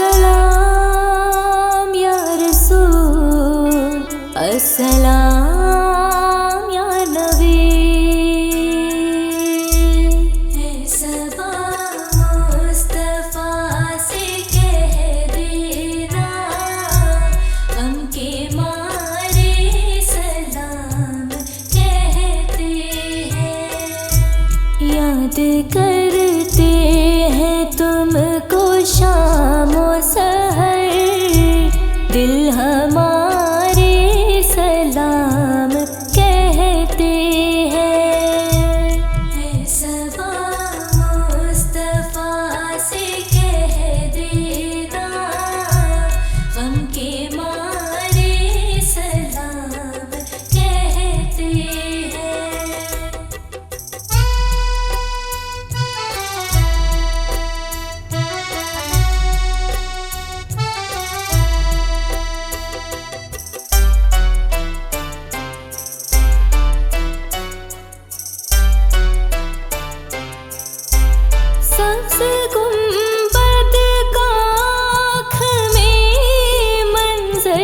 अस्सलाम या रसूल, अस्सलाम या नबी। है सबा मुस्तफा से कह देना, गम के मारे सलाम कहते हैं। याद करते हैं तुमको शामो सहर, दिल हमारे सलाम कहते हैं। है सबा मुस्तफा से कह देना, गम के मारे सलाम कहते हैं। सबसे गुंबद का आँख में मंजर,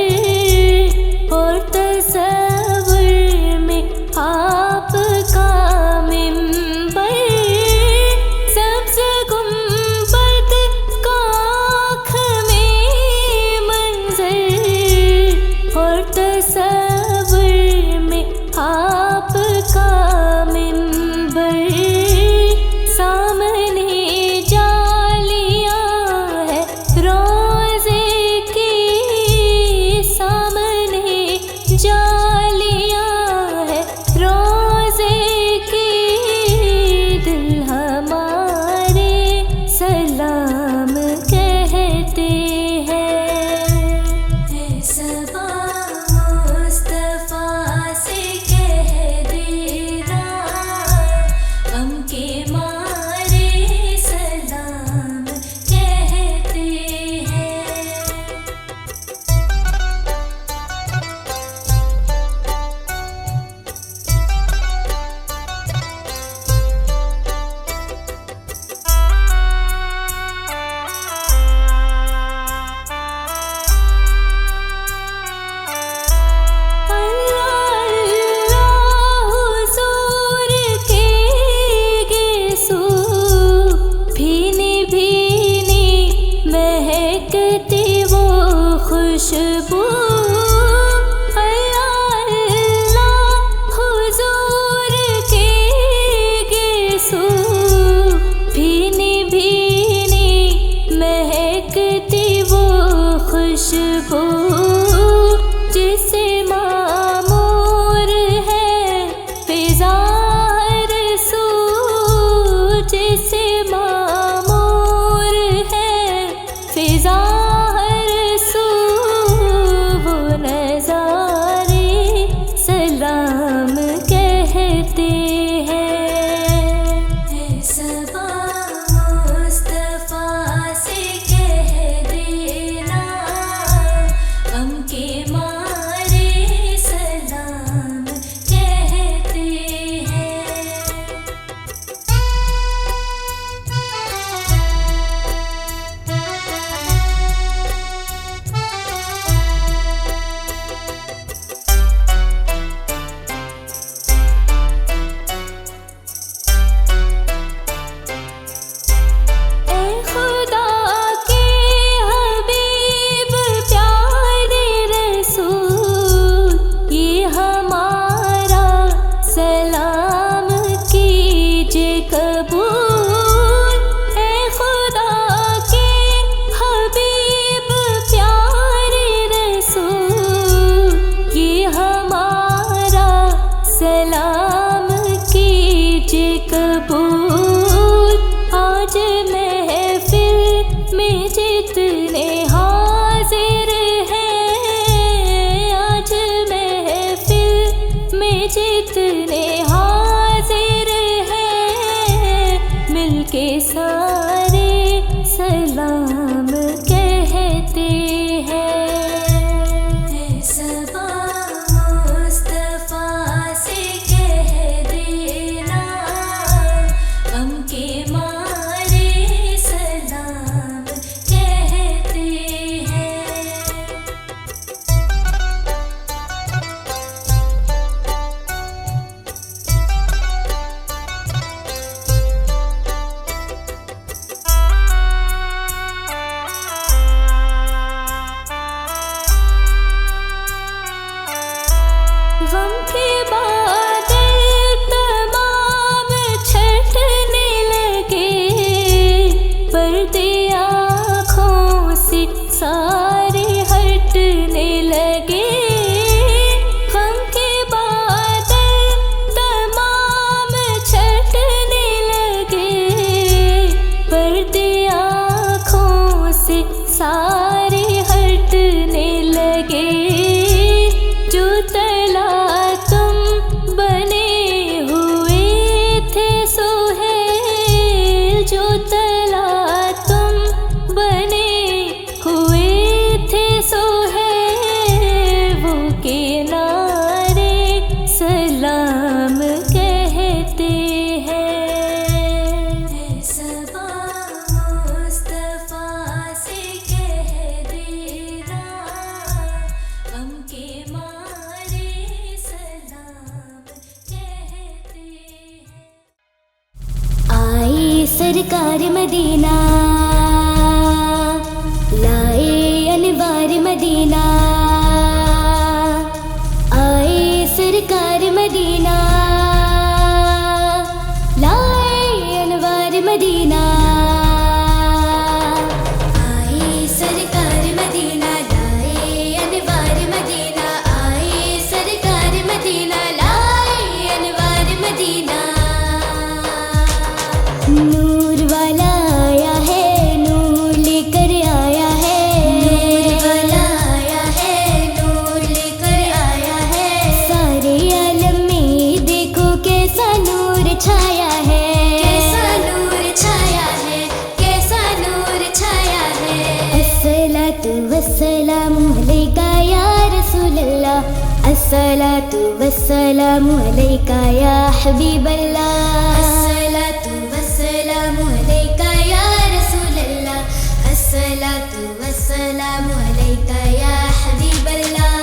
और तस्वुर में आपका मिंबर। सबसे गुंबद का आँख में मंजर, और तस्वुर में आपका मिंबर। सामने जालियां है रोज़े की, सामने जालियां है रोज़े की, दिल हमारे सलाम कहते हैं। है सबा मुस्तफा से कह देना, गम के मारे सलाम कहते हैं। अल्लाह अल्लाह हुजूर के गिसू, भीनी भीनी महकती वो खुशबू। अल्लाह अल्लाह हुजूर के गिसू, भीनी भीनी महकती वो खुशबू। जिसे मामूर है फिज़ा रसू, जिसे मामूर है फिज़ा रसू, वो नज़ारे सलाम कहते हैं। है सबा मुस्तफा से कह देना, गम के मारे सलाम कहते हैं। ए खुदा के हबीब प्यारे रसूल, ये हमारा सलाम कीजिए कबूल। ए खुदा के हबीब प्यारे रसूल, ये हमारा सलाम कीजिए कबूल। आज महफिल में जितने हाजिर हैं, आज महफिल में जितने हाजिर हैं, मिलके सारे सलाम कहते हैं। है सबा मुस्तफा से कह देना, गम के मारे सलाम कहते पुतला तुम बने हुए थे सोहेब के नारे सलाम कहते हैं। सबा मुस्तफा से कह देना गम के मारे सलाम कहते हैं। आई सरकार मदीना लाए अनवार मदीना, आए सरकार मदीना लाए अनवार मदीना, आए सरकार मदीना लाए अनवार मदीना, आए सरकार मदीना लाए अनवार मदीना। नूर वाला आया है, नूर लेकर आया है, नूर वाला आया है, नूर लेकर आया है। सारे आलम में देखो कैसा नूर छाया है, कैसा नूर छाया है, कैसा नूर छाया है। अस्सलातु वस्सलामु अलैका या रसूलल्लाह, अस्सलातु वस्सलामु अलैका या हबीबल्लाह, अस्सलातु वस्सलामु अलैका या रसूलल्लाह, अस्सलातु वस्सलामु अलैका या हबीबल्लाह।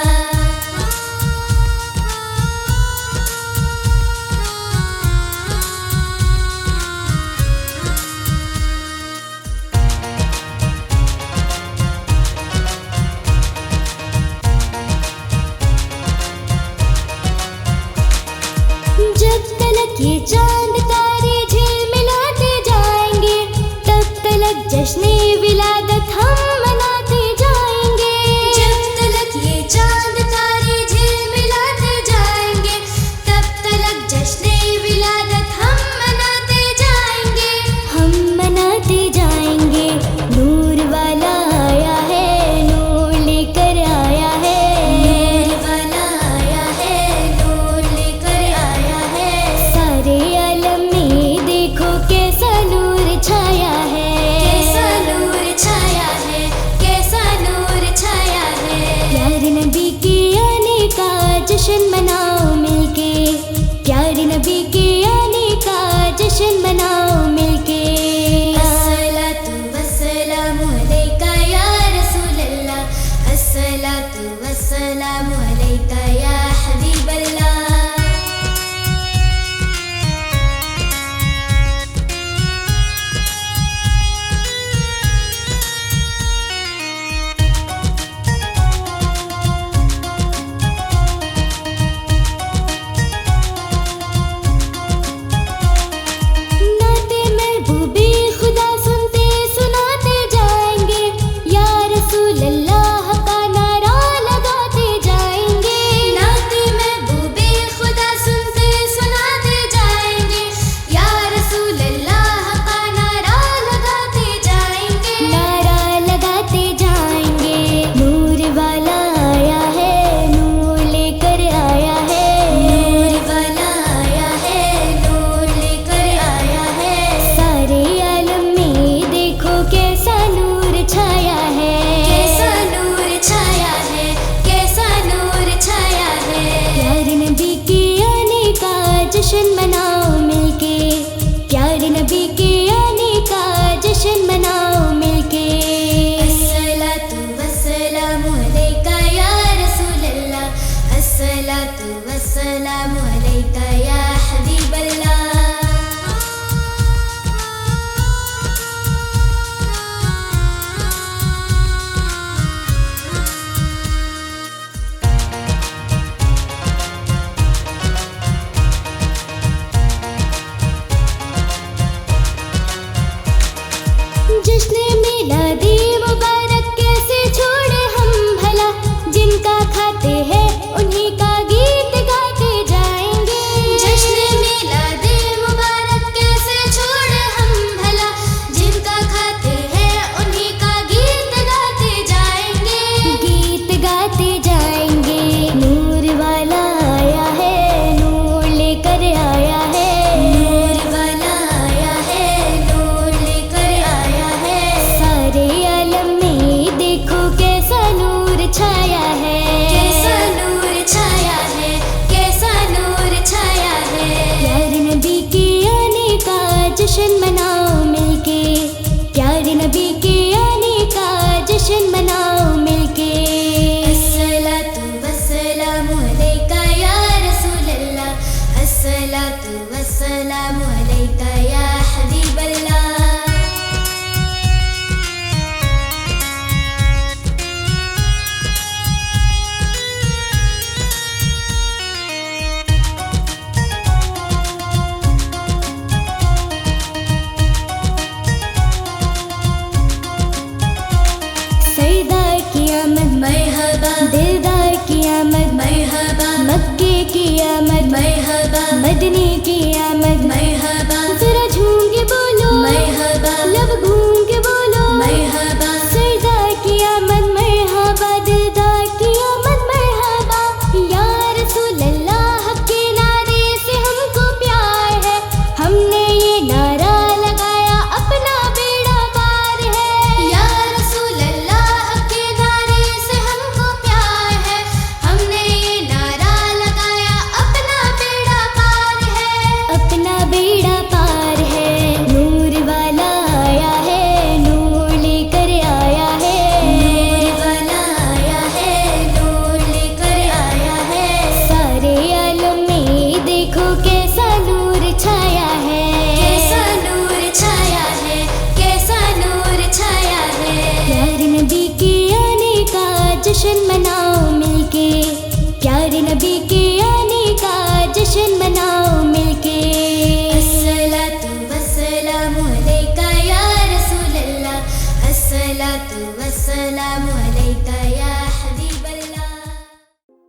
जब तलक ये चांद तारे झिलमिलाते जाएंगे, तब तलक जश्ने विलादत हम मनाते जाएंगे। जब तलक ये चांद तारे झिलमिलाते जाएंगे, तब तलक जश्ने विलादत हम मनाते जाएंगे, हम मनाते जाएंगे। नूर वाला आया है, नूर लेकर आया है, नूर वाला आया है, नूर लेकर आया है। सारे आलम में देखो कैसा नूर छाया है, कैसा नूर छाया है, कैसा नूर छाया है। प्यारे नबी के आने का जश्न मनाओ मिलके, प्यारे नबी के आने का जश्न मनाओ मिलके। अस्सलातु वस्सलामु अलैका या रसूलल्लाह, अस्सलातु वस्सलामु अलैका या हबीबल्लाह। नाते महबूबे खुदा सुनते सुनाते जाएंगे, या रसूल अल्लाह का नारा लगाते जाएंगे। नाते महबूबे खुदा सुनते सुनाते जाएंगे, या रसूल अल्लाह का नारा लगाते जाएंगे, नारा लगाते जाएंगे। नूर वाला आया है, नूर लेकर आया है, नूर वाला आया है, नूर लेकर आया है। सारे आलम में देखो कैसा नूर छाया है, कैसा नूर छाया है, कैसा नूर छाया है। प्यारे नबी के आने का जश्न मनाओ मिलके, प्यारे नबी के आने का जश्न मनाओ मिलके। अस्सलातु वस्सलामु अलैका या रसूलल्लाह, अस्सलातु वस्सलामु अलैका या हबीबल्लाह। की आमद मरहबा, मदनी की आमद मरहबा, जरा झूम के बोलो मरहबा, लब घूम के बोलो मरहबा, सरदार की आमद मरहबा दिलदार की आमद मरहबा या रसूल अल्लाह के नारे से हमको प्यार है हमने ये नारा लगाया अपना बेड़ा पार है या रसूल अल्लाह के नारे से हमको प्यार है हमने ये नारा लगाया अपना बेड़ा पार है अपना बेड़ा पार है नूर वाला आया है नूर लेकर आया है नूर वाला आया है नूर लेकर आया है सारे आलम में देखो कैसा नूर छाया है कैसा नूर छाया है कैसा नूर छाया है प्यारे नबी के आने का जश्न मनाओ मिलके प्यारे नबी के आने का जश्न मनाओ मिलके अस्सलातु वस्सलामु अलैका या रसूल अल्लाह अस्सलातु वस्सलामु अलैका या हबीब अल्लाह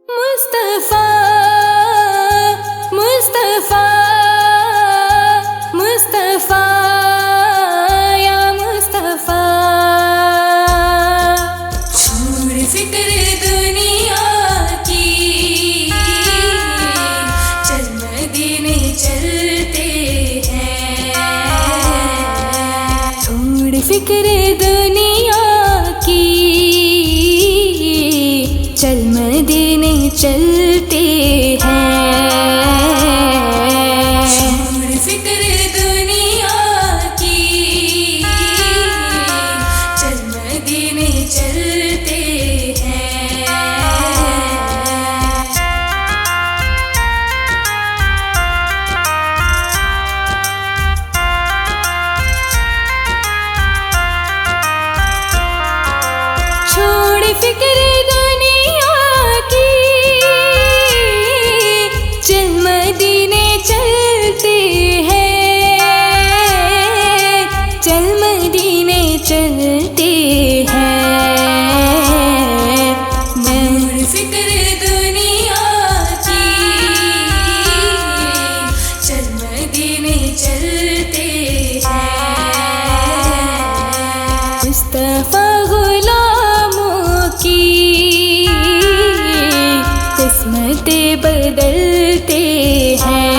मुस्तफा मुस्तफा मुस्तफा या मुस्तफा छोड़ फिक्र दुनिया की चल मदीने चलते हैं छोड़ फिक्र दुनिया की चल मदीने चलते हैं छोड़ फिक्र दुनिया की चल मदीने चलते हैं छोड़ फिक्र दुनिया की चल मदीने चलते हैं चल मदीने चलते हैं छोड़ फिक्र दुनिया की चल मदीने चलते हैं मुस्तफा गुलामों की किस्मतें बदलते हैं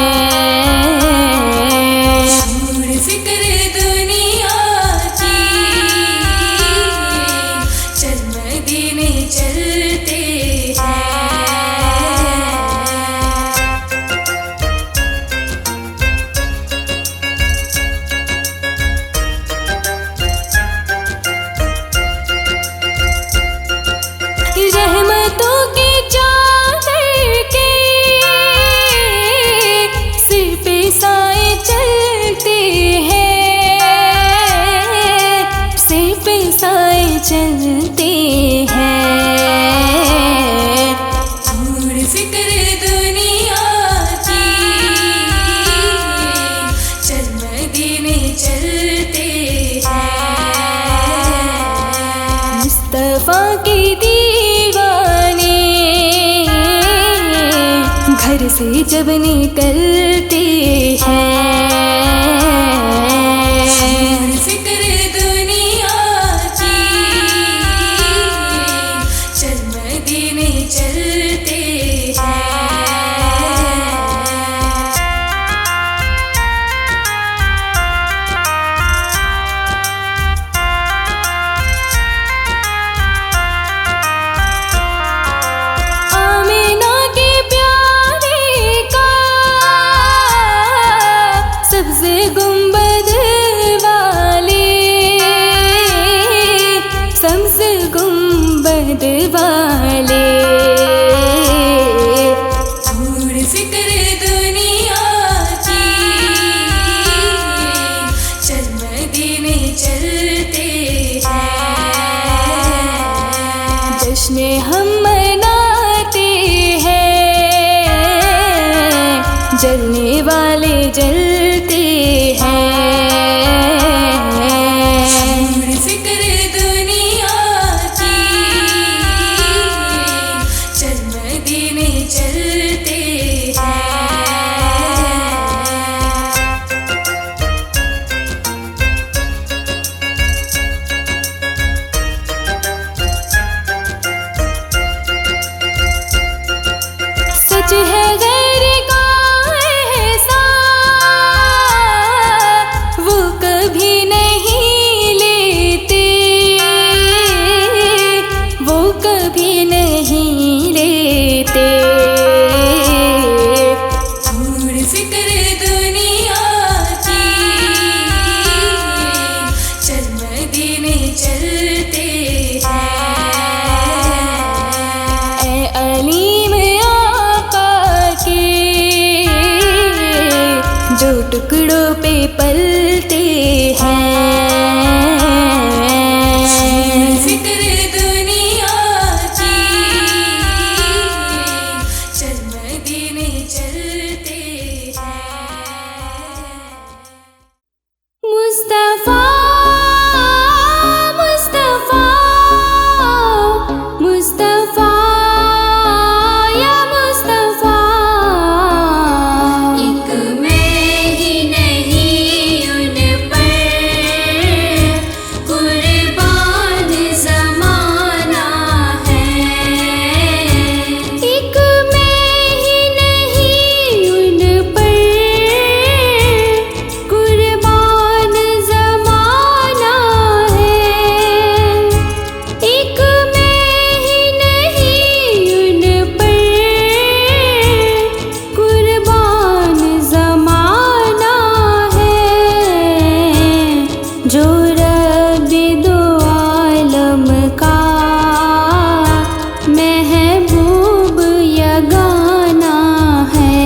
छोड़ फिक्र दुनिया की चल मदीने चलते हैं रहमतों की चादर के सिर पे साए चलते हैं सिर पे साए चलते हैं छोड़ फिक्र दुनिया की चल मदीने चलते हैं मुस्तफा के दीवाने घर से जब निकलते हैं छोड़ फिक्र दुनिया की चल मदीने चलते हैं आमिना के प्यारे का सबसे गुंबद वाले सबसे गुंबद वाले छोड़ फिक्र दुनिया की चल मदीने चलते हैं जश्न हम मनाते हैं जलने वाले जलते हैं छोड़ फिक्र दुनिया की चल मदीने चलते टुकड़ों पे पलते हैं। फिक्र दुनिया की, चल मदीने चलते हैं। मुस्तफा मुस्तफा मुस्तफा या मुस्तफा, एक मैं ही नहीं उन पर कुर्बान ज़माना है। एक मैं ही नहीं उन पर कुर्बान ज़माना है। एक मैं ही नहीं उन पर कुर्बान ज़माना है। जो रब दो आलम का महबूब यगाना है।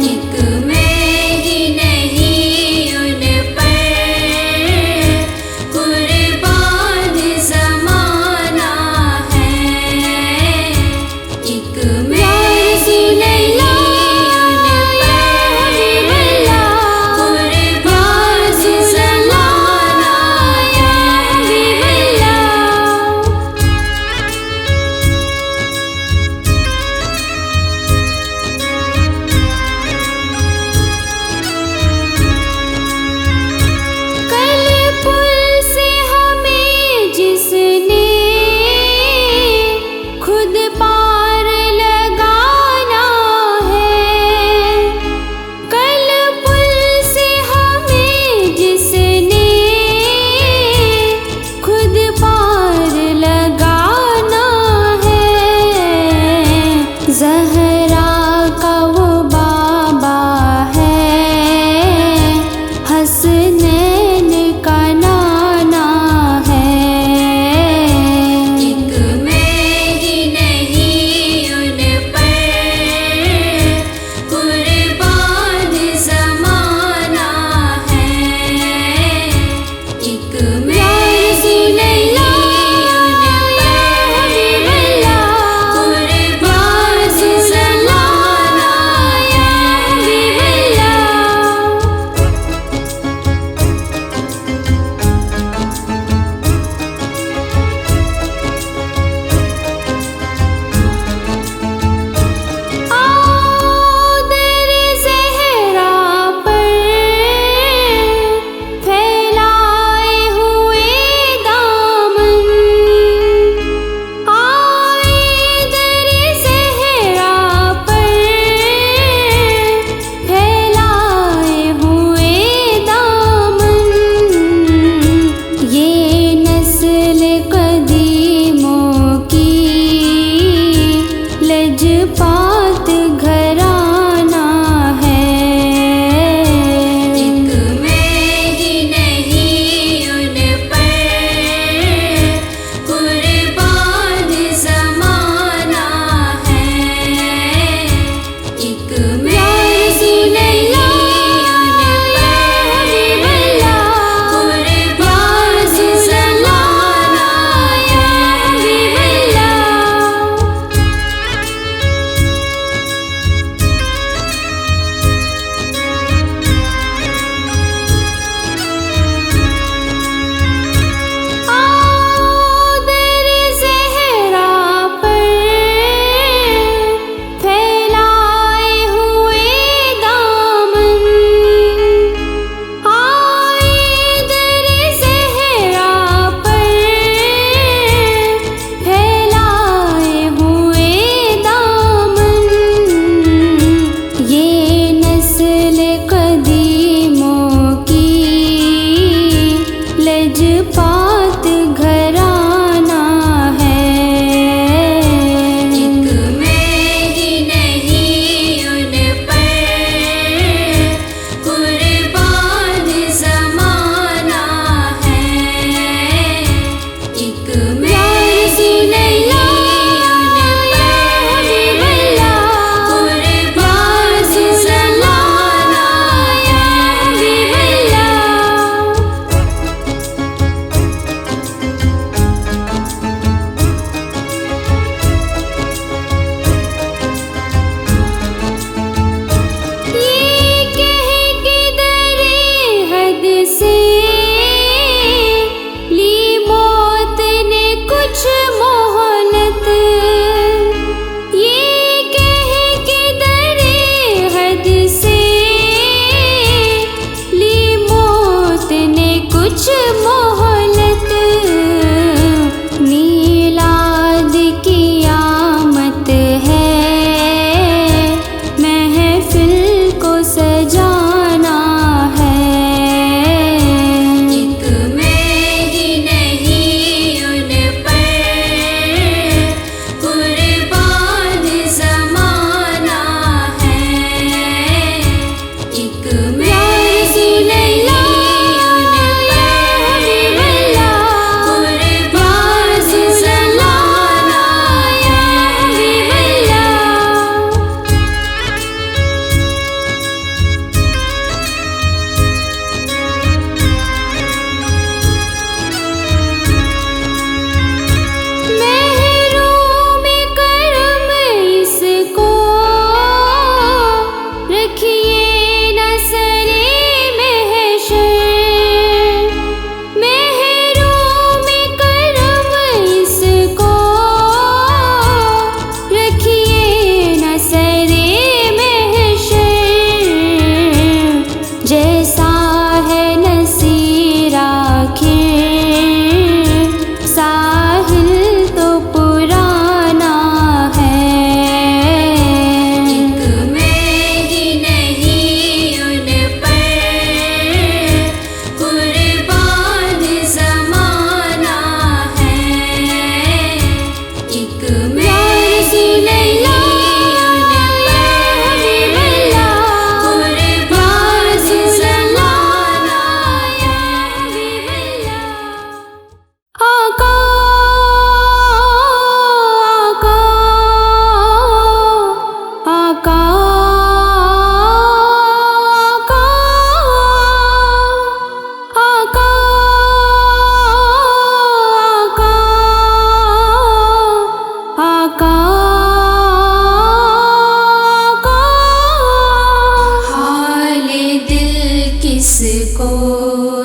एक मैं ही नहीं उन पर कुर्बान ज़माना है। एक मैं ही नहीं उन पर कुर्बान ज़माना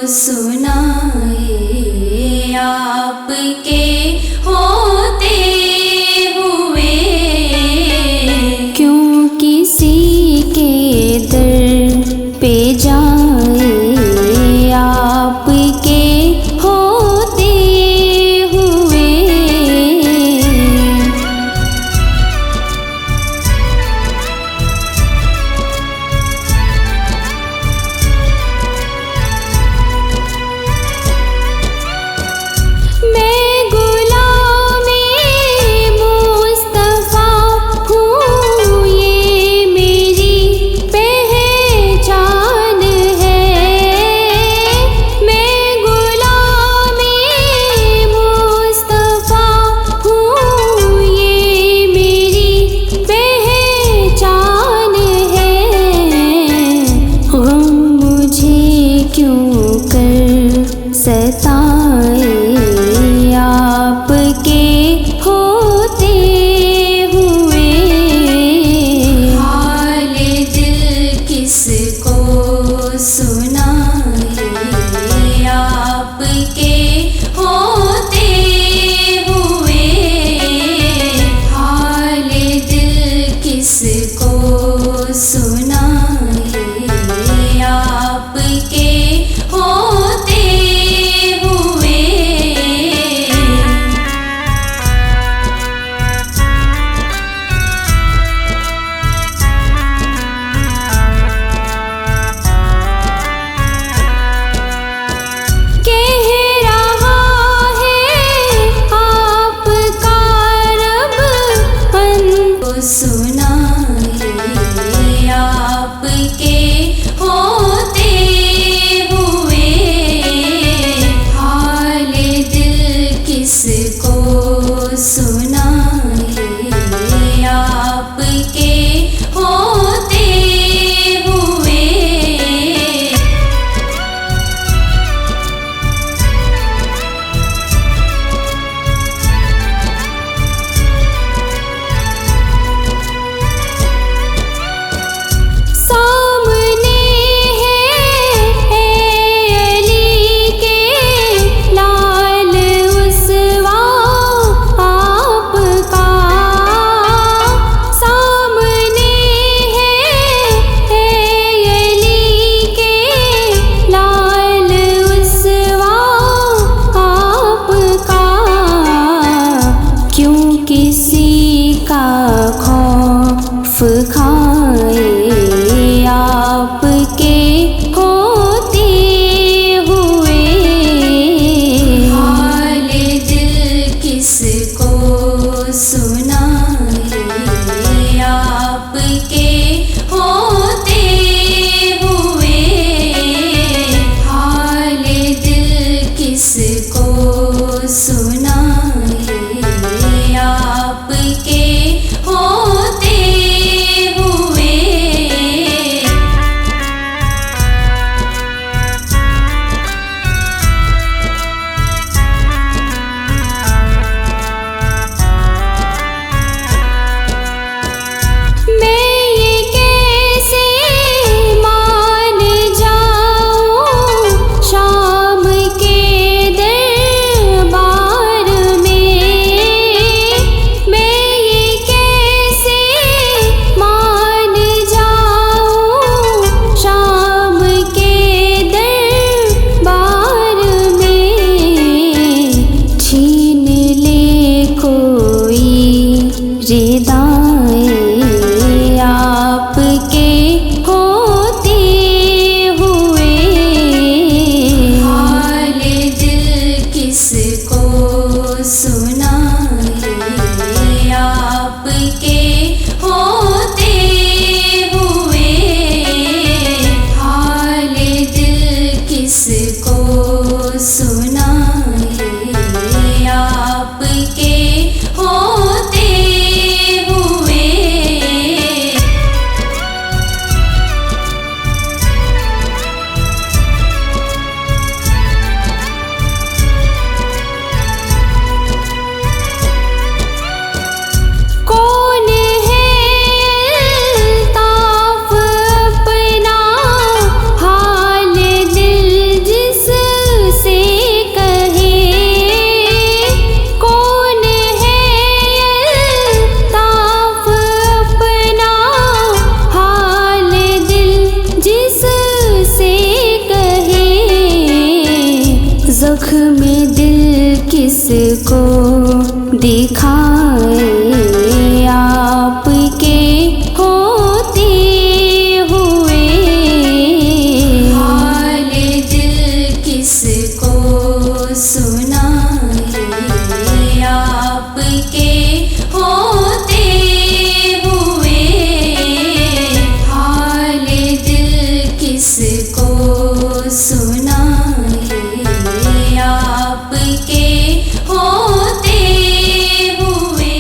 सुनाए आपके होते हुए। क्यों किसी के दर पे जाए आपके होते हुए। मैं गुलामे मुस्तफा हूँ, ये मेरी पहचान है। मैं गुलामे मुस्तफा हूँ, ये मेरी पहचान है। गम मुझे क्यों कर सताए आपके होते हुए। हाल दिल किसको सुनाए आपके होते हुए। हाल दिल किसको सुनाए आपके होते हुए। कह रहा है आपका रब को सुनाए आपके होते हुए। हाल दिल किसको सुनाए आपके होते हुए। सामने है अली के लाल उसवा आपका। सामने है अली के लाल उसवा आपका। क्यों किसी का खौफ खाए आपके होते हुए। हाल दिल किसको सुनाए आपके होते हुए। हाल दिल किसको सुनाए आपके होते हुए। मैं ये कैसे मान जाऊं शाम के दरबार में। मैं ये कैसे मान जाऊं शाम के दरबार में। छीन ले कोई रिदाएं आपके होते हुए। हाल दिल किसको सुनाए आपके होते हुए। हाल दिल किसको सुनाए आपके होते हुए। कौन है अल्ताफ अपना हाल दिल जिस दुख में दिल किसको दिखाए, आपके होते हुए। हाल दिल किसको सुनाए, आपके होते हुए। हाल दिल किसको सुनाए, आपके होते हुए।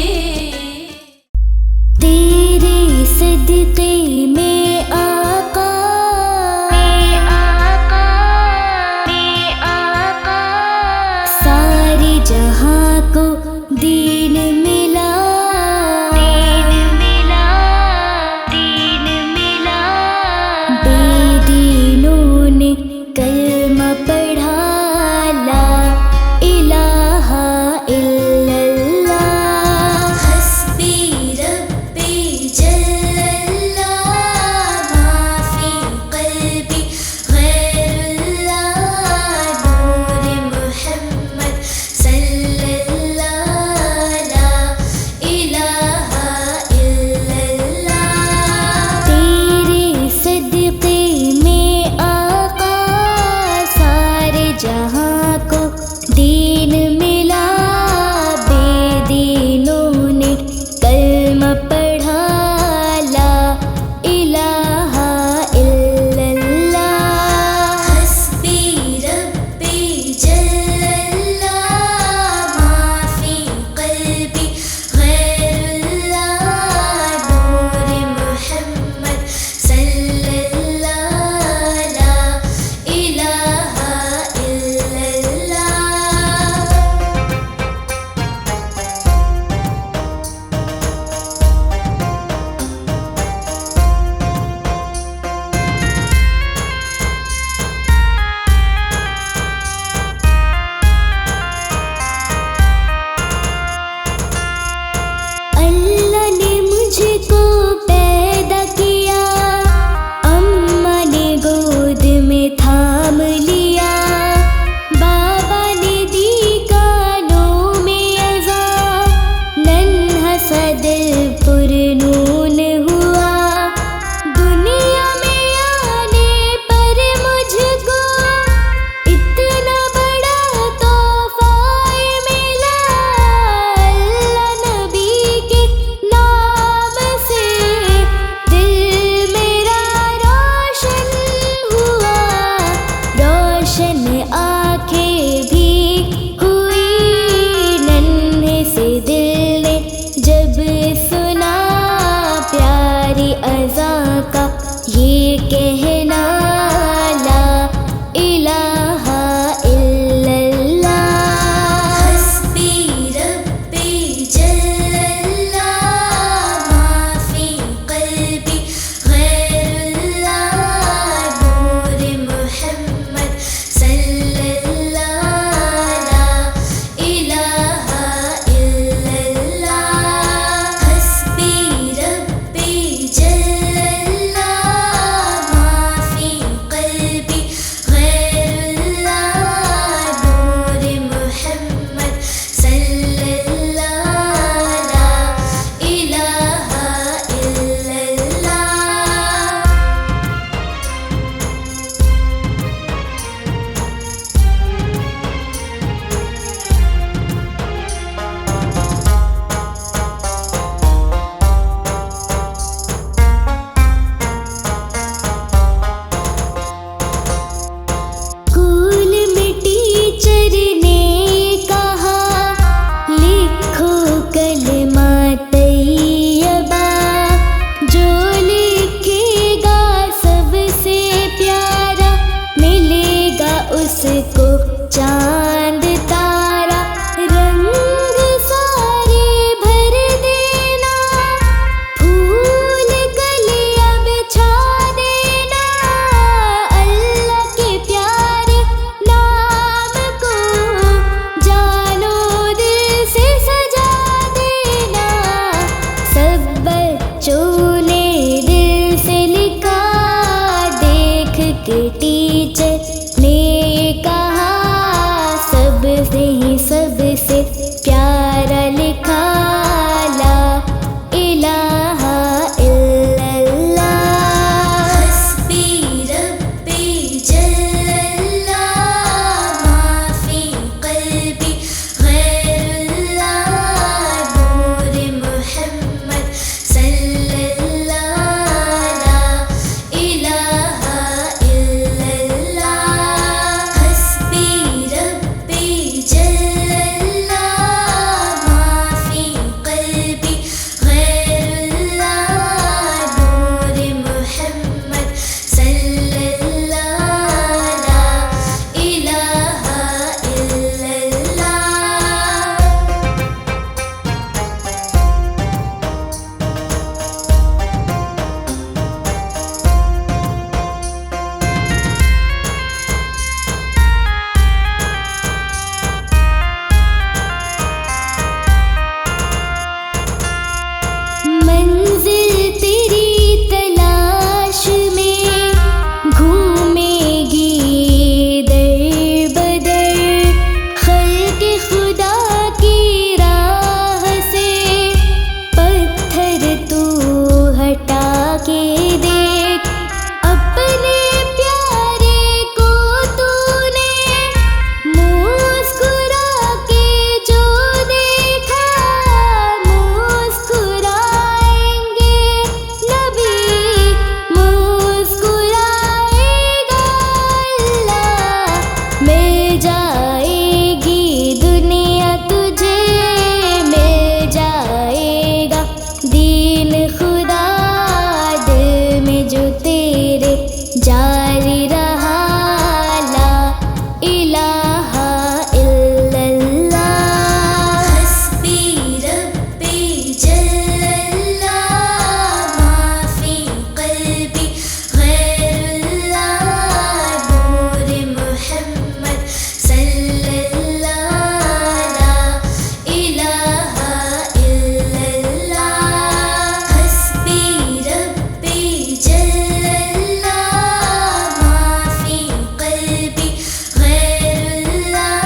जाएगी दुनिया, तुझे मिल जाएगा दीन खुदा, दिल में जो तेरे जारी रहा ला इलाहा इल्लल्लाह। हस्बी रब्बी जल्लल्लाह, माफी क़ल्बी गैरुल्लाह, नूर मुहम्मद सल्लल्लाह, ला इलाहा इल्लल्लाह। हस्बी रब्बी जल्लल्लाह, माफी क़ल्बी गैरुल्लाह,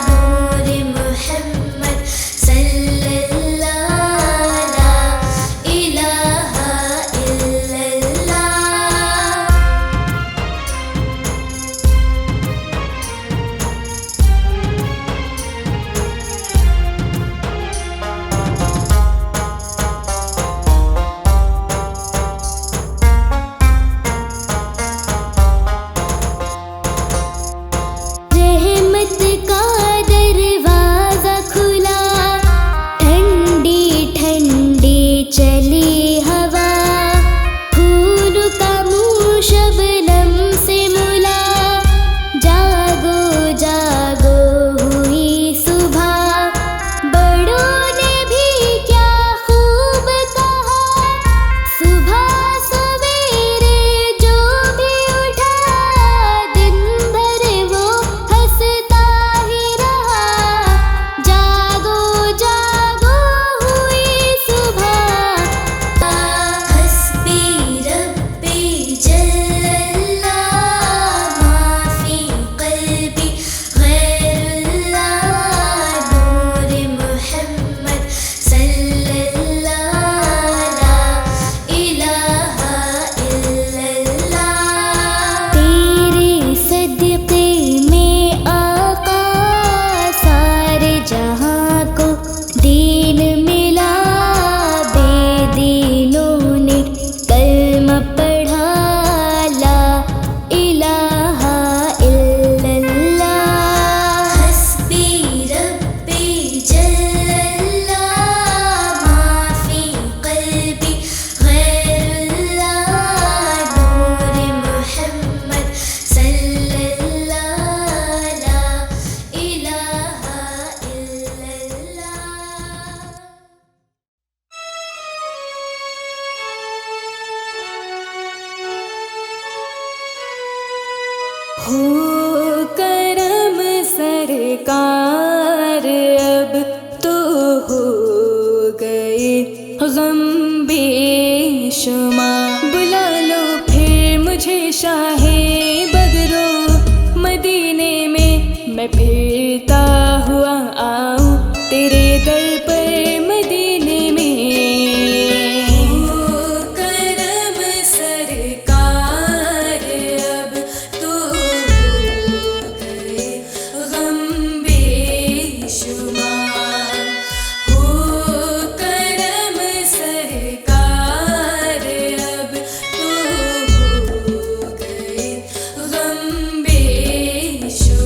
नूर मुहम्मद सल्लल्लाह, ला इलाहा इल्लल्लाह। रहमत का दरवाजा खुला, ठंडी ठंडी चली हवा, फूल का मुँह शबनम से मुला, जागो जागो हुई सुबह, बड़ों ने भी क्या खूब कहा, सुबह सवेरे जो भी उठा, दिन भर वो हंसता ही रहा, जागो जागो हुई सुबह। हस्बी रब्बी जल्लल्लाह, माफी क़ल्बी गैरुल्लाह, नूर मुहम्मद सल्लल्लाह, ला इलाहा इल्लल्लाह। तेरे सदक़े में आका सारे जहां को दीन मिला, बेदीनों ने कलमा पढ़ा, ला इलाहा इल्लल्लाह। हस्बी रब्बी जल्लल्लाह, माफी क़ल्बी गैरुल्लाह, नूर मुहम्मद सल्लल्लाह, ला इलाहा इल्लल्लाह। हो करम सरकार, अब तो हो गए गम बेशुमार, बुला लो फिर मुझे शाहे बगरो, मदीने में मैं फिरता हुआ आऊं तेरे दर पर मदीने में। हो करम सरकार, अब तो हो गए गम बेशुमार, हो करम सरकार, अब तो हो गए गम बेशुमार।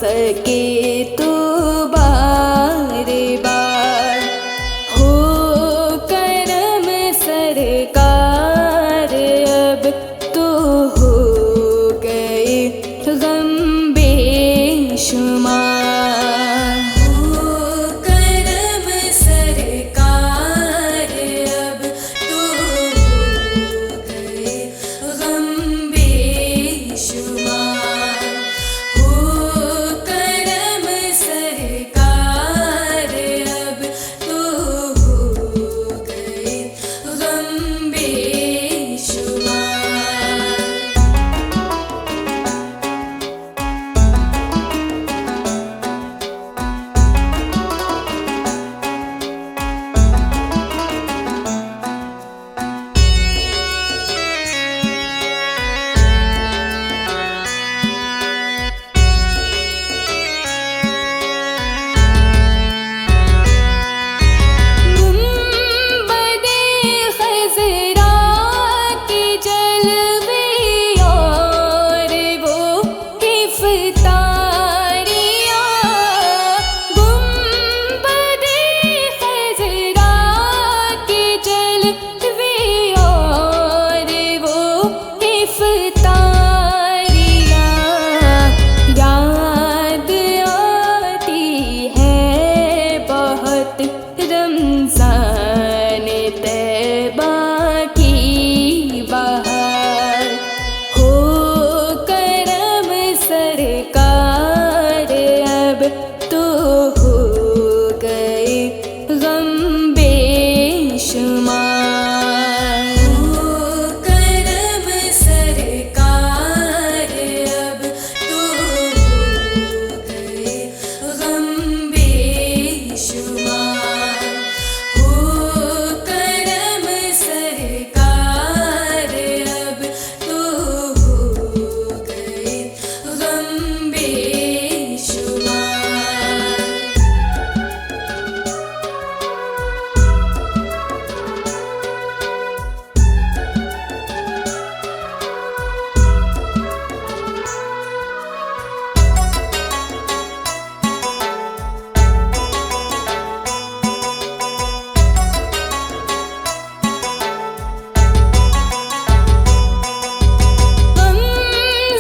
सके तो बार बार। हो करम सरकार अब तो हो गए गम बेशुमार। हो करम सरकार अब तो हो गए गम बेशुमार। हो करम सरकार अब तो हो गए गम बेशुमार। गुंबदे खज़रा के जलवे और वो इफ़्तारियाँ। गुंबदे खज़रा के जलवे और वो इफ़्तारियाँ। याद आती है बहुत रमज़ान तैबा की बहार। हो करम सरकार अब तो हो गए गम बेशुमार। हो करम सरकार अब तो हो गए गम बेशुमार। हो करम सरकार अब तो हो गए गम बेशुमार।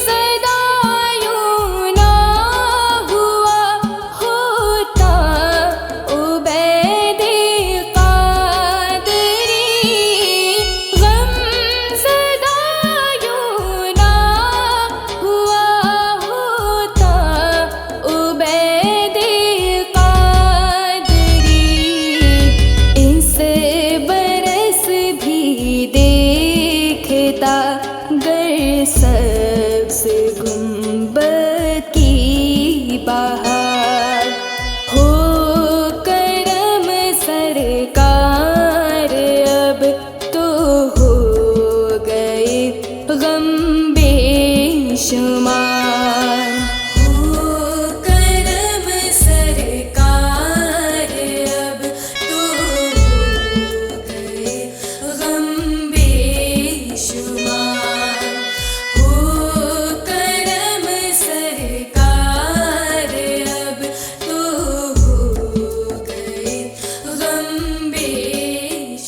ज़दा यूं ना हुआ होता उबैद क़ादरी। ज़दा यूं ना हुआ होता उबैद क़ादरी। इस बरस भी देखता गर सबसे गुंबद की बहार। हो करम सरकार अब तो हो गए गम बेशुमार। हो करम सरकार अब तो हो गए गम बेशुमार। हो करम सरकार अब तो हो गए गम बेशुमार।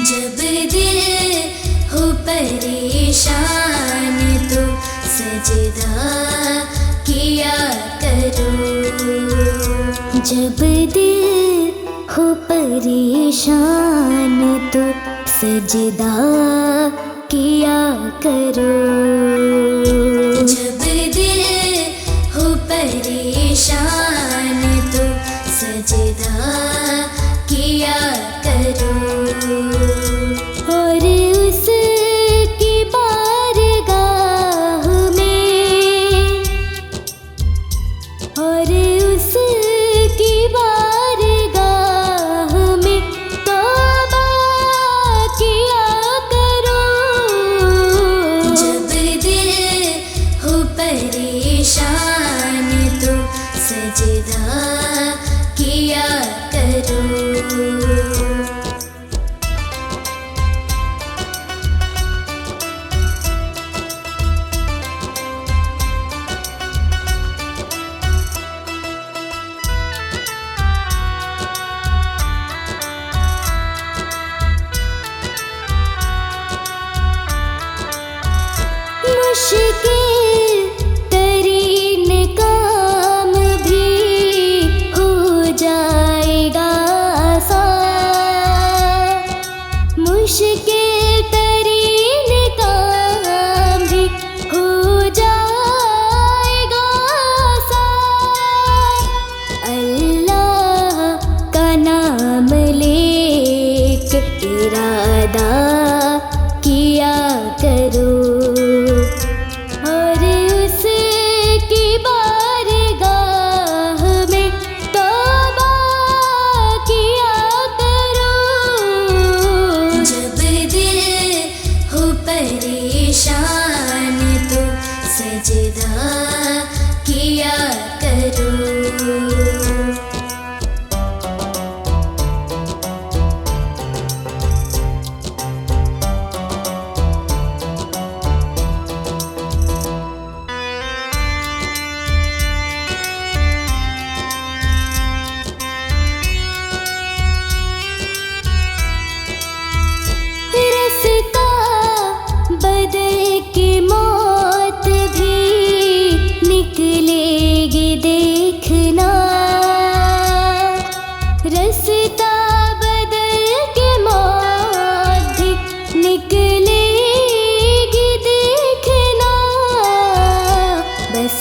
जब दिल हो परेशान तो सजदा किया करो। जब दिल हो परेशान तो सजदा किया करो। जब दिल हो परेशान तो सजदा किया करो। और उसकी बारगाह में और उसकी बारगाह में तौबा किया करो। जब दिल हो परेशान तो सजदा किया करो।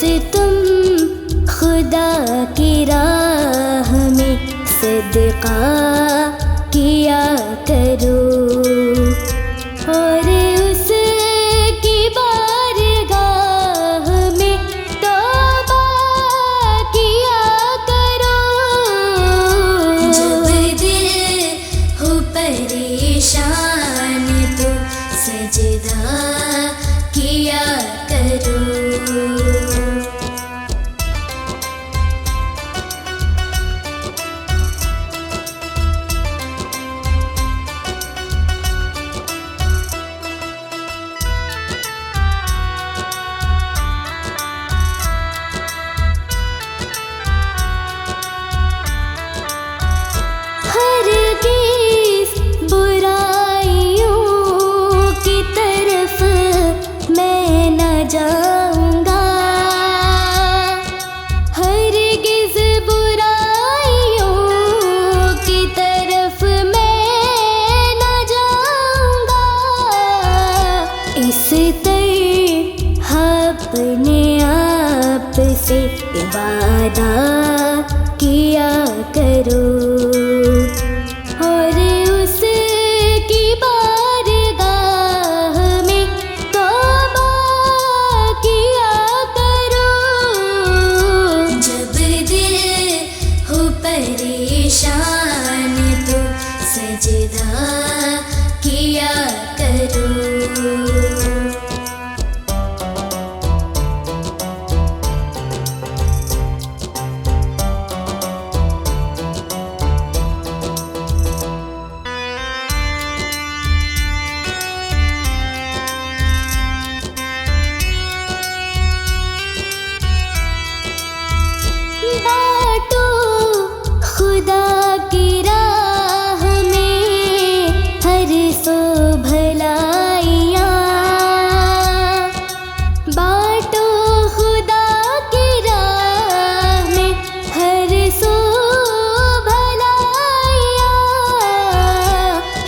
तुम खुदा की राह में सदका किया करो और उसकी बारगाह में तौबा किया करो। जब दिल हो परेशान तो सजदा किया करो। हरगिज़ बुराइयों की तरफ मैं न जाऊंगा, हरगिज़ बुराइयों की तरफ मैं न जाऊंगा। इस तरह अपने आप से वादा किया करो और उसकी बारगाह में तौबा किया करो। जब दिल हो परेशान तो सजदा किया करो। बाटो खुदा की राह में हर सो भलाइयाँ, बाटो खुदा की राह में हर सो भलाइयाँ।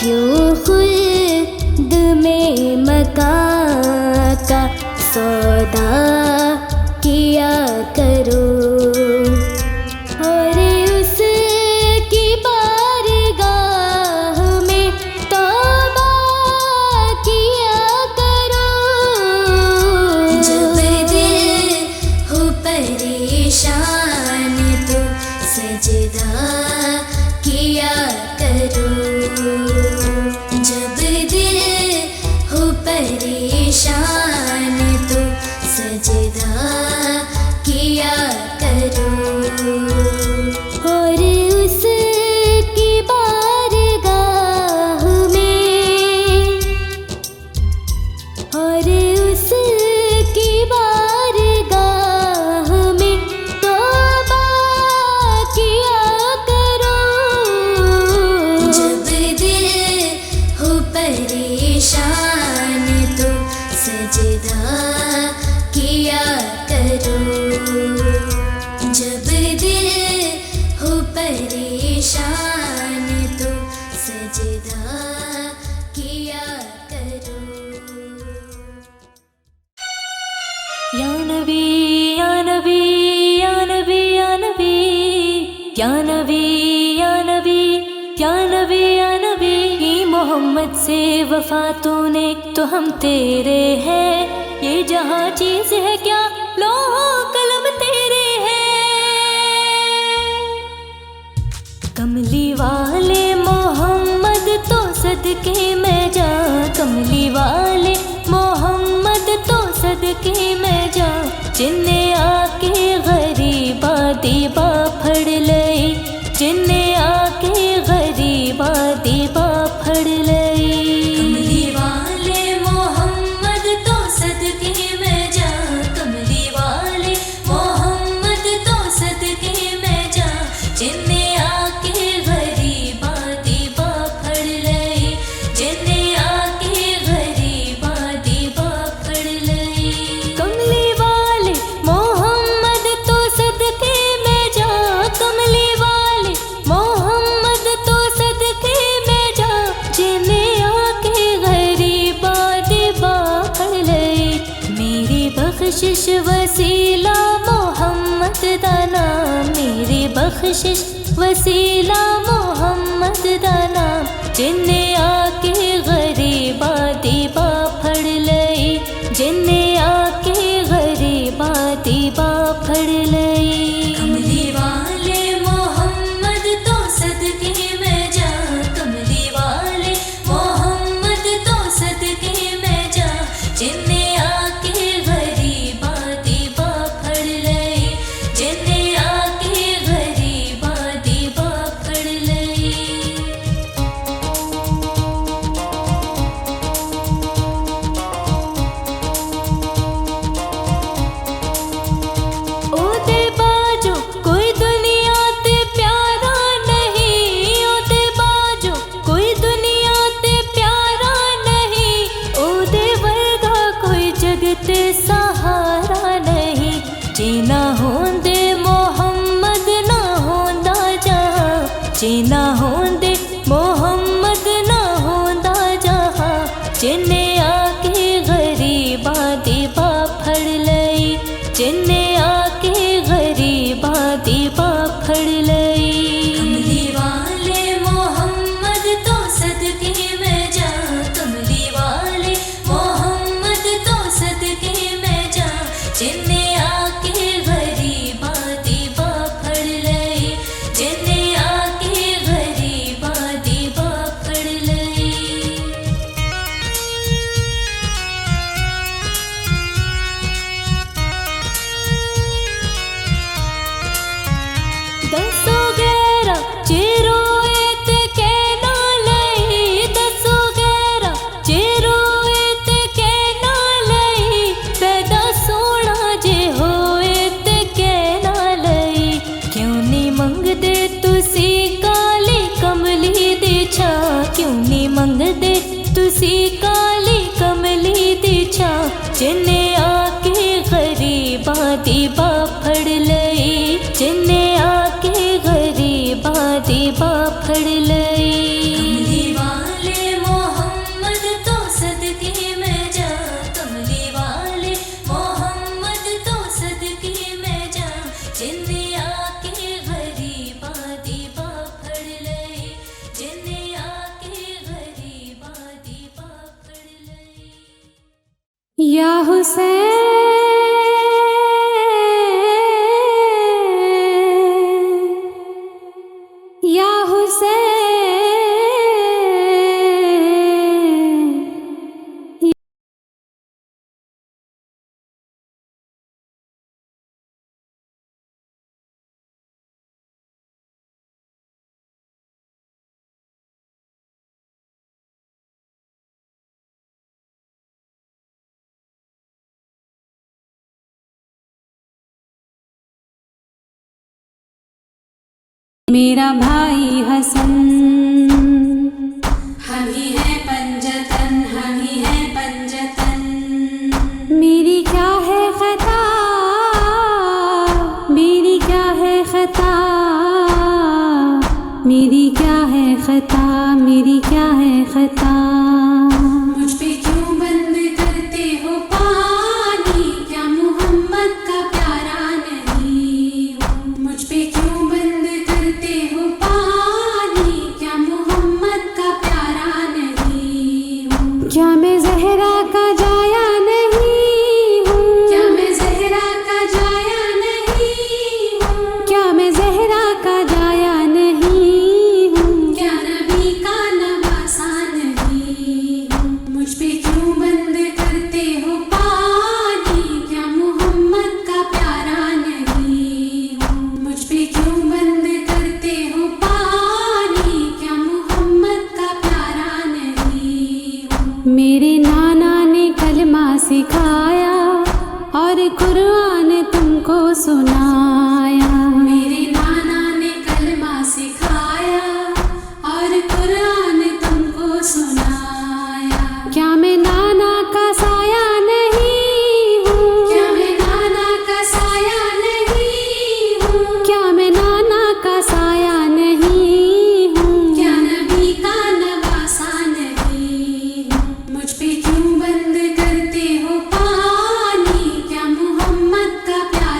यूँ खुद में मकान का सौदा किया करो और उसकी बारगाह में तौबा किया करो। जब दिल हो परेशान तो सजदा किया करो। जब दिल हो परेशान तो सजदा किया करो। और उसकी बारगाह में और उसकी बारगाह में तौबा किया करो। जब दिल हो परेशान तो सजदा किया करो। जब दिल हो परेशान तो सजदा किया करो। या नबी या नबी या नबी या नबी या नबी या नबी या नबी या नबी, मोहम्मद से वफा तूने तो हम तेरे हैं, ये जहाँ चीज है क्या लोहो कलम तेरे हैं। कमली वाले मोहम्मद तो सदके मैं जा, कमली वाले मोहम्मद तो सदके मैं जा, जिन्ने आके गरीबा दीबा फड़ लई, जिन्ने आके गरीबा दीबा फड़ लई। कमली वाले मोहम्मद तो सदके मैं जा, कमली वाले मोहम्मद तो सदके मैं जा, जिन्ने आके गरीबा दीबा फड़ लई, जिन्ने आके गरीबा दीबा फड़ लई। कमली वाले वसीला मोहम्मद दा नाम, मेरी बख्शिश वसीला मोहम्मद दा नाम। जिन्ने आके गरीबा दी बा फड़ लई, जिन्ने आके गरीबा दी बा फड़ लई। कमली वाले मोहम्मद तो सदके मैं जा, कमली वाले मोहम्मद तो सदके मैं जा। जिन्ने आके गरीबा दी बा फड़ लई, जिन्ने आके गरीबा दी बा फड़ लई। ओदे बाजो कोई दुनिया ते प्यारा नहीं, ओदे बाजो कोई दुनिया ते प्यारा नहीं। ओदे वर्गा कोई जगते सहारा नहीं। जीना होंदे मोहम्मद ना होंदा जहां, जीना होंदे मोहम्मद ना होंदा जहां। जिन्ने आके गरीबा दी बा फड़ लई, जिन्ने आके गरीबा दी बा फड़ लई। कमली वाले मोहम्मद तो सदके मैं जा, कमली वाले मोहम्मद तो सदके मैं जा। जिन्ने आके गरीबा दी बा फड़ लई, जिन्ने आके गरीबा दी बा फड़ लई। दसो गैरा चिरो इत के ना लई, दसो गैरा चिरो इत के ना लई। पैदा सोना जे हो इत के ना लई। क्यों नी मंगदे तुसी काली कमली दी छा, क्यों नी मंगदे तुसी काली कमली दी छा। जिन्ने आके गरीबा दी बा फड़ लई, जिन्ने आके गरीबा दी बा फड़ लई। कमली वाले मोहम्मद तो सदके मैं जा, कमली वाले मोहम्मद तो सदके मैं जा। जिन्ने आके गरीबा दी बा फड़ लई, जिन्ने आके गरीबा दी बा फड़ लई। या हुसैन, या हुसैन। मेरा भाई हसन, हम ही है पंजतन, हम ही है पंजतन। मेरी क्या है खता, मेरी क्या है खता, मेरी क्या है खता, मेरी क्या है खता। मुझ पे क्यों बंद करते हो पानी, क्या मोहम्मद का प्यारा नहीं हूँ। मुझ पे क्यों बंद करते हो पानी, क्या मोहम्मद का प्यारा नहीं हूँ। क्या मैं ज़हरा का जाया नहीं हूँ, क्या मैं ज़हरा का जाया नहीं हूँ। क्या मैं ज़हरा का जाया नहीं हूँ। क्या नबी का नवासा नहीं हूँ। मुझ पे क्यों बंद करते हो पानी, क्या मोहम्मद का प्यारा नहीं हूँ। मुझ पे क्यों बंद करते हो पानी, क्या मोहम्मद का प्यारा नहीं हूँ। मेरे नाना ने कलमा सिखाया और कुरान तुमको सुनाया। मेरे नाना ने कलमा सिखाया और कुरान तुमको सुनाया। क्या मैं नाना का साया नहीं हूँ, क्या मैं नाना का साया नहीं हूँ। क्या मैं नाना का साया नहीं हूँ। क्या नबी का नवासा नहीं हूँ। मुझ पे क्यों बंद करते हो पानी, क्या मोहम्मद का प्यारा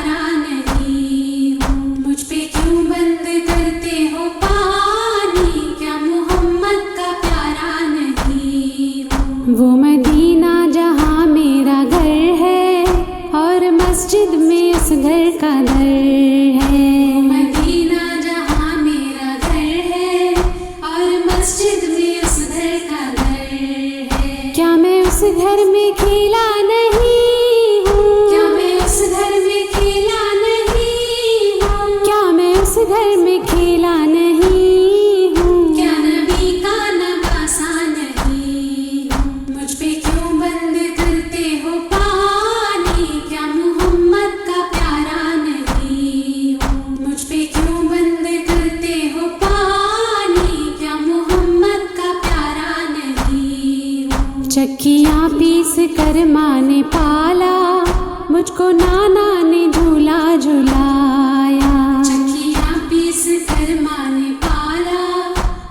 मस्जिद में उस घर का दर है। मदीना जहाँ मेरा घर है और मस्जिद में उस घर का दर है। क्या मैं उस घर में खेला नहीं हूँ? क्या मैं उस घर में खेला नहीं हूँ? क्या मैं उस घर में खेला नहीं हूँ? क्या नबी का नवासा नहीं हूँ? मुझ पे क्यों बंद करते हो पानी? क्या मोहम्मद का प्यारा नहीं हूँ? मुझ पे क्यों बंद करते हो पानी? क्या मोहम्मद का प्यारा नहीं हूँ? चक्कियाँ पीस कर माँ ने पाला, मुझको नाना ने झूला झुलाया। चक्कियाँ पीस कर माँ ने पाला,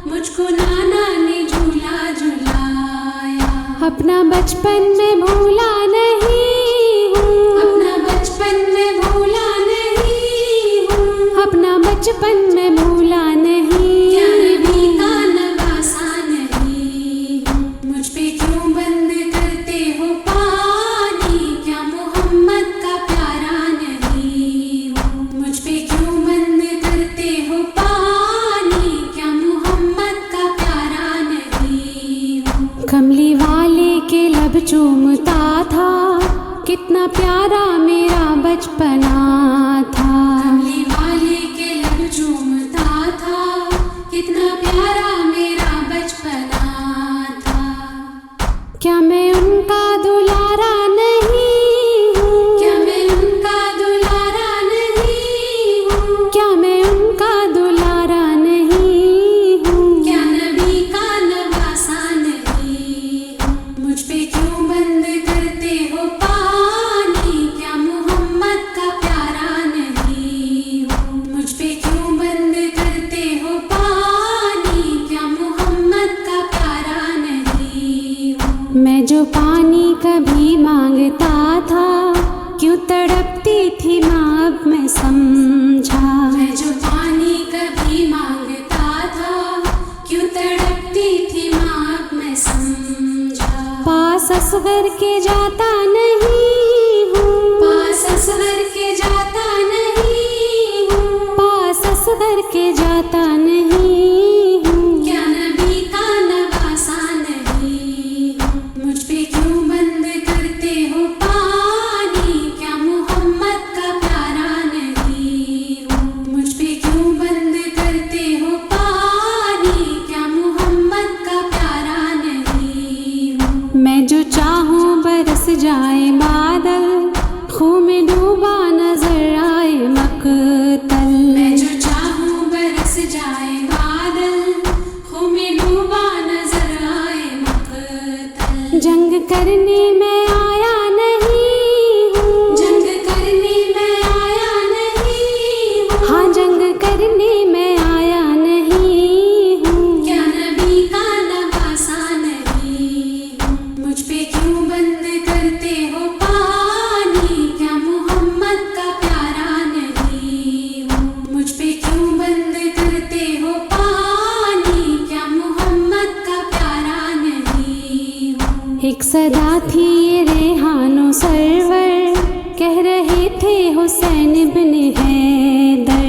मुझको नाना ने झूला झुलाया। अपना बचपन में भूला नहीं हूँ। अपना बचपन में भूला नहीं हूँ। अपना बचपन में भूला नहीं। क्या नबी का नवासा नहीं हूँ? मुझ पे क्यों बंद करते हो पानी? क्या मोहम्मद का प्यारा नहीं हूँ? मुझ पे क्यों बंद करते हो पानी? क्या मोहम्मद का प्यारा नहीं हूँ? कमली वाले के लब चूमता था, कितना प्यारा मेरा बचपना था। कमली वाले के लब चूमता था, कितना प्यारा मेरा बचपना था। क्या मैं उनका दुलारा नहीं हूँ? क्या मैं उनका दुलारा नहीं हूँ? क्या मैं उनका दुलारा नहीं हूँ? क्या नबी का नवासा नहीं हूँ? मुझ पे क्यों बंद करते हो पानी? क्या मोहम्मद का प्यारा नहीं हूँ? मुझ पे क्यों बंद करते हो पानी? क्या मोहम्मद का प्यारा नहीं हूँ? मैं जो पानी कभी मांगता था, क्यों तड़पती थी माँ अब मैं समझा। मैं जो पानी कभी मांगता था, क्यों तड़पती थी माँ अब मैं समझा। पास असगर के जाता नहीं हूँ। पास असगर के जाता नहीं हूँ। पास असगर के जाता नहीं हूँ। क्या नबी का नवासा नहीं हूँ? मुझ पे क्यों बंद करते हो पानी? क्या मोहम्मद का प्यारा नहीं हूँ? मुझ पे क्यों बंद करते हो पानी? क्या मोहम्मद का प्यारा नहीं हूँ? मैं जो चाहूँ बरस जाए बादल, खूह में डूबा नजर आए मकतल। मैं जो चाहूँ बरस जाए बादल, खूह में डूबा नजर आए मकतल। जंग करने में आया नहीं हूँ। जंग करने में आया नहीं हूँ। हाँ, जंग करने में आया नहीं हूँ। क्या नबी का नवासा नहीं हूँ? मुझ पे क्यों बंद करते हो पानी? क्या मोहम्मद का प्यारा नहीं हूँ? मुझ पे क्यों बंद करते हो पानी? क्या मोहम्मद का प्यारा नहीं हूँ? एक सदा थी ये रेहानो सरवर, कह रहे थे हुसैन बिन हैदर।